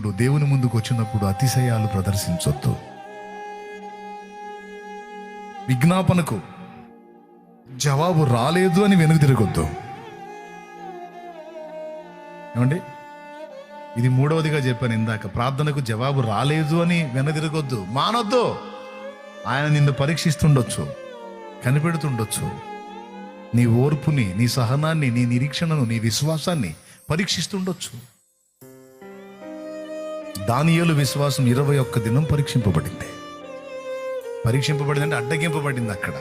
వచ్చినప్పుడు, దేవుని ముందుకు వచ్చినప్పుడు అతిశయాలు ప్రదర్శించొద్దు. విజ్ఞాపనకు జవాబు రాలేదు అని వెనుక తిరగొద్దు. ఏమండి, ఇది మూడవదిగా చెప్పాను ఇందాక. ప్రార్థనకు జవాబు రాలేదు అని వెనుక తిరగొద్దు, మానొద్దు. ఆయన నిన్ను పరీక్షిస్తుండొచ్చు, కనిపెడుతుండొచ్చు. నీ ఓర్పుని, నీ సహనాన్ని, నీ నిరీక్షణను, నీ విశ్వాసాన్ని పరీక్షిస్తుండొచ్చు. దానియేలు విశ్వాసం 21 దినం పరీక్షింపబడింది. పరీక్షింపబడిందంటే అడ్డగింపబడింది. అక్కడ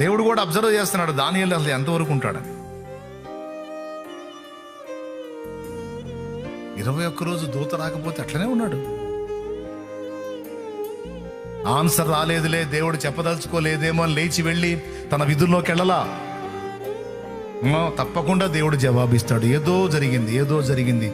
దేవుడు కూడా అబ్జర్వ్ చేస్తున్నాడు దానియేలు అసలు ఎంతవరకు ఉంటాడని. 21 రోజు దూత రాకపోతే అట్లనే ఉన్నాడు. ఆన్సర్ రాలేదులే, దేవుడు చెప్పదలుచుకోలేదేమో అని లేచి వెళ్ళి తన విధుల్లోకి వెళ్ళలా. తప్పకుండా దేవుడు జవాబిస్తాడు. ఏదో జరిగింది,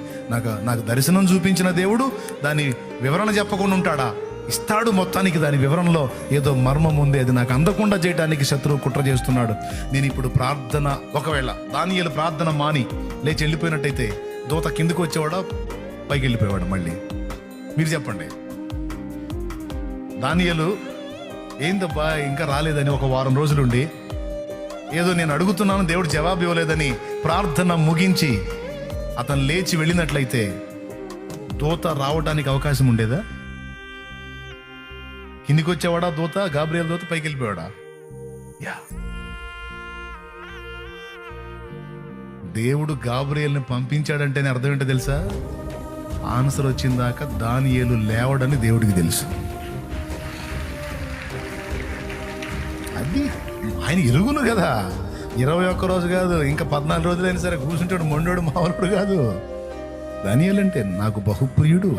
నాకు దర్శనం చూపించిన దేవుడు దాని వివరణ చెప్పకుండా ఉంటాడా? ఇస్తాడు. మొత్తానికి దాని వివరణలో ఏదో మర్మం ఉంది, అది నాకు అందకుండా చేయడానికి శత్రువు కుట్ర చేస్తున్నాడు. నేను ఇప్పుడు ప్రార్థన, ఒకవేళ దానియేలు ప్రార్థన మాని లేచి వెళ్ళిపోయినట్టయితే దూత కిందకు వచ్చేవాడా, పైకి వెళ్ళిపోయేవాడు? మళ్ళీ మీరు చెప్పండి. దానియేలు ఏందబ్బా ఇంకా రాలేదని ఒక వారం రోజులుండి, ఏదో నేను అడుగుతున్నాను దేవుడు జవాబు ఇవ్వలేదని ప్రార్థన ముగించి అతను లేచి వెళ్ళినట్లయితే దూత రావడానికి అవకాశం ఉండేదా? కిందికి వచ్చేవాడా దూత? గాబ్రియల్ దూత పైకి వెళ్ళిపోయాడా? దేవుడు గాబ్రియల్ని పంపించాడంటేనే అర్థం ఏంటో తెలుసా? ఆన్సర్ వచ్చిందాక దానియేలు లేవడని దేవుడికి తెలుసు. అది ఆయన ఎరుగును కదా. 21 రోజు కాదు, ఇంకా 14 రోజులైనా సరే కూర్చుంటాడు. మొండోడు మామూలుడు కాదు. దానియేలు అంటే నాకు బహుప్రియుడు.